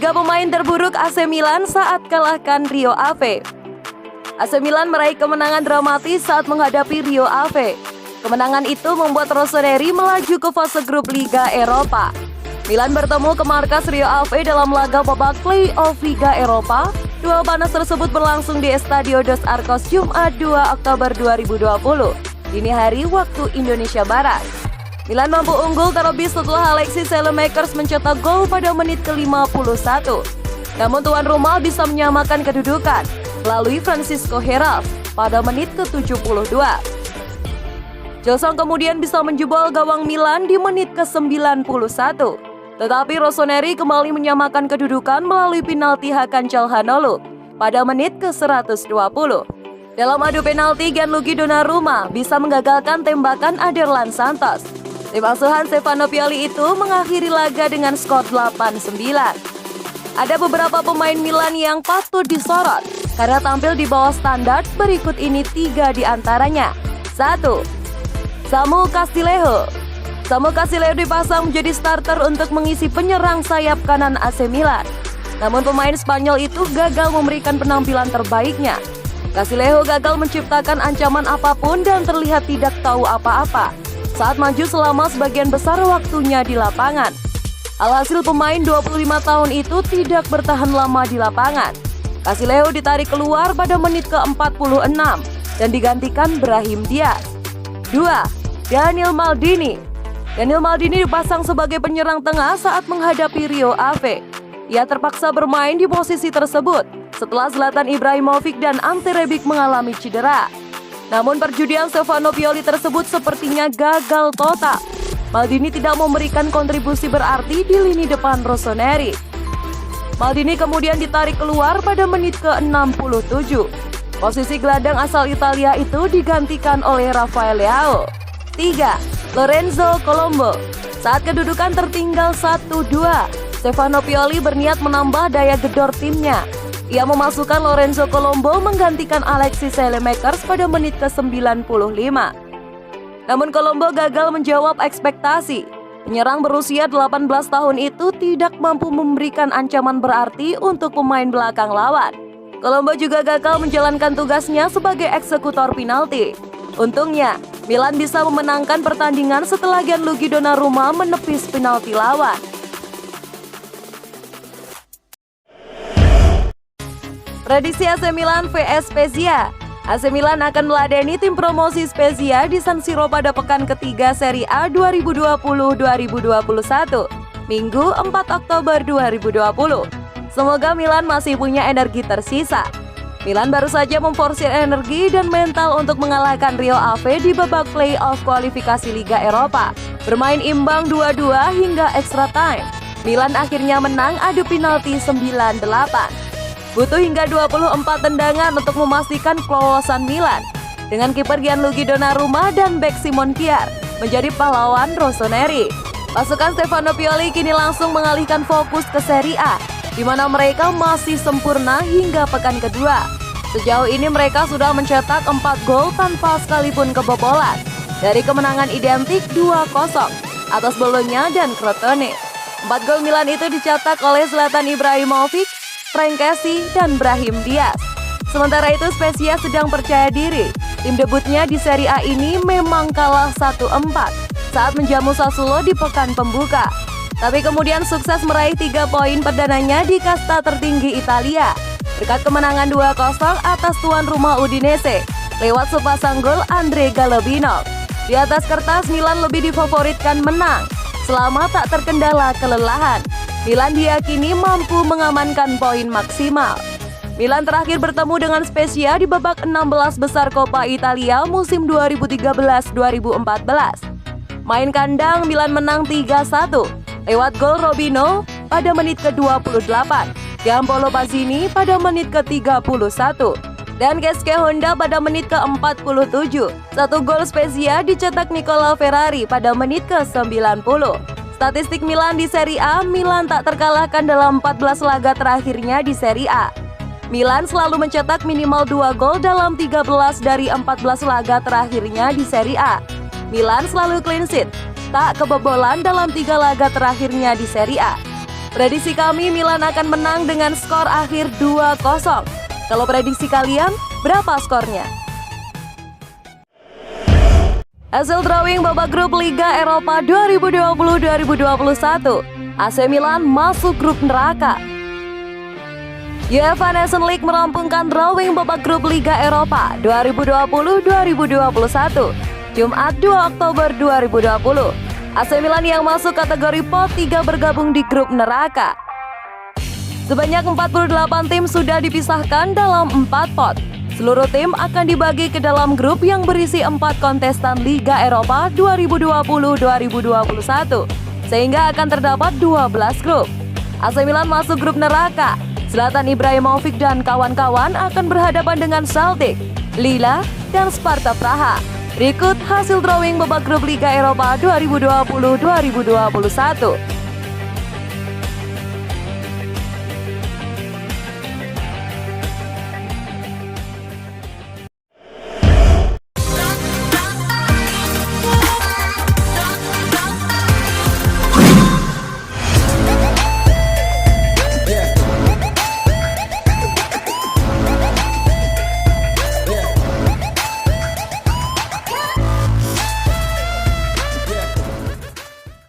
3 pemain terburuk AC Milan saat kalahkan Rio Ave. AC Milan meraih kemenangan dramatis saat menghadapi Rio Ave. Kemenangan itu membuat Rossoneri melaju ke fase grup Liga Eropa. Milan bertemu ke markas Rio Ave dalam laga babak play-off Liga Eropa. Duel panas tersebut berlangsung di Estadio dos Arcos Jumat 2 Oktober 2020, dini hari waktu Indonesia Barat. Milan mampu unggul terlebih setelah Alexis Saelemaekers mencetak gol pada menit ke-51. Namun tuan rumah bisa menyamakan kedudukan melalui Francisco Herald pada menit ke-72. Josong kemudian bisa menjebol gawang Milan di menit ke-91. Tetapi Rossoneri kembali menyamakan kedudukan melalui penalti Hakan Calhanoglu pada menit ke-120. Dalam adu penalti, Gianluigi Donnarumma bisa menggagalkan tembakan Aderlan Santos. Tim asuhan Stefano Pioli itu mengakhiri laga dengan skor 8-9. Ada beberapa pemain Milan yang patut disorot karena tampil di bawah standar, berikut ini 3 di antaranya. 1. Samu Castillejo. Samu Castillejo dipasang menjadi starter untuk mengisi penyerang sayap kanan AC Milan. Namun pemain Spanyol itu gagal memberikan penampilan terbaiknya. Castillejo gagal menciptakan ancaman apapun dan terlihat tidak tahu apa-apa saat maju selama sebagian besar waktunya di lapangan. Alhasil pemain 25 tahun itu tidak bertahan lama di lapangan. Castillejo ditarik keluar pada menit ke-46 dan digantikan Brahim Diaz. 2. Daniel Maldini. Daniel Maldini dipasang sebagai penyerang tengah saat menghadapi Rio Ave. Ia terpaksa bermain di posisi tersebut setelah Zlatan Ibrahimovic dan Ante Rebic mengalami cedera. Namun perjudian Stefano Pioli tersebut sepertinya gagal total. Maldini tidak memberikan kontribusi berarti di lini depan Rossoneri. Maldini kemudian ditarik keluar pada menit ke-67. Posisi gelandang asal Italia itu digantikan oleh Rafael Leao. 3. Lorenzo Colombo. Saat kedudukan tertinggal 1-2, Stefano Pioli berniat menambah daya gedor timnya. Ia memasukkan Lorenzo Colombo menggantikan Alexis Saelemaekers pada menit ke-95. Namun Colombo gagal menjawab ekspektasi. Penyerang berusia 18 tahun itu tidak mampu memberikan ancaman berarti untuk pemain belakang lawan. Colombo juga gagal menjalankan tugasnya sebagai eksekutor penalti. Untungnya, Milan bisa memenangkan pertandingan setelah Gianluigi Donnarumma menepis penalti lawan. Prediksi AC Milan vs Spezia. AC Milan akan meladeni tim promosi Spezia di San Siro pada pekan ketiga Serie A 2020-2021, Minggu 4 Oktober 2020. Semoga Milan masih punya energi tersisa. Milan baru saja memforsir energi dan mental untuk mengalahkan Rio Ave di babak play-off kualifikasi Liga Eropa. Bermain imbang 2-2 hingga extra time. Milan akhirnya menang adu penalti 9-8. Butuh hingga 24 tendangan untuk memastikan kelolosan Milan. Dengan kiper Gianluigi Donnarumma dan bek Simon Kjaer menjadi pahlawan Rossoneri. Pasukan Stefano Pioli kini langsung mengalihkan fokus ke Serie A, di mana mereka masih sempurna hingga pekan kedua. Sejauh ini mereka sudah mencetak 4 gol tanpa sekalipun kebobolan dari kemenangan identik 2-0 atas Bologna dan Crotone. 4 gol Milan itu dicetak oleh Zlatan Ibrahimovic, Frank Kessie, dan Brahim Diaz. Sementara itu Spezia sedang percaya diri. Tim debutnya di Serie A ini memang kalah 1-4 saat menjamu Sassuolo di pekan pembuka. Tapi kemudian sukses meraih 3 poin perdananya di kasta tertinggi Italia berkat kemenangan 2-0 atas tuan rumah Udinese lewat sepasang gol Andre Galobinov. Di atas kertas Milan lebih difavoritkan menang selama tak terkendala kelelahan. Milan diyakini mampu mengamankan poin maksimal. Milan terakhir bertemu dengan Spezia di babak 16 besar Coppa Italia musim 2013-2014. Main kandang Milan menang 3-1 lewat gol Robinho pada menit ke-28, Gianpaolo Pazzini pada menit ke-31, dan Keisuke Honda pada menit ke-47. 1 gol Spezia dicetak Nicola Ferrari pada menit ke-90. Statistik Milan di Serie A, Milan tak terkalahkan dalam 14 laga terakhirnya di Serie A. Milan selalu mencetak minimal 2 gol dalam 13 dari 14 laga terakhirnya di Serie A. Milan selalu clean sheet, tak kebobolan dalam 3 laga terakhirnya di Serie A. Prediksi kami Milan akan menang dengan skor akhir 2-0. Kalau prediksi kalian, berapa skornya? Hasil drawing babak grup Liga Eropa 2020-2021. AC Milan masuk grup neraka. UEFA Nations League merampungkan drawing babak grup Liga Eropa 2020-2021. Jumat 2 Oktober 2020. AC Milan yang masuk kategori pot 3 bergabung di grup neraka. Sebanyak 48 tim sudah dipisahkan dalam 4 pot. Seluruh tim akan dibagi ke dalam grup yang berisi 4 kontestan Liga Eropa 2020-2021, sehingga akan terdapat 12 grup. AC Milan masuk grup neraka. Zlatan Ibrahimovic dan kawan-kawan akan berhadapan dengan Celtic, Lille, dan Sparta Praha. Berikut hasil drawing babak grup Liga Eropa 2020-2021.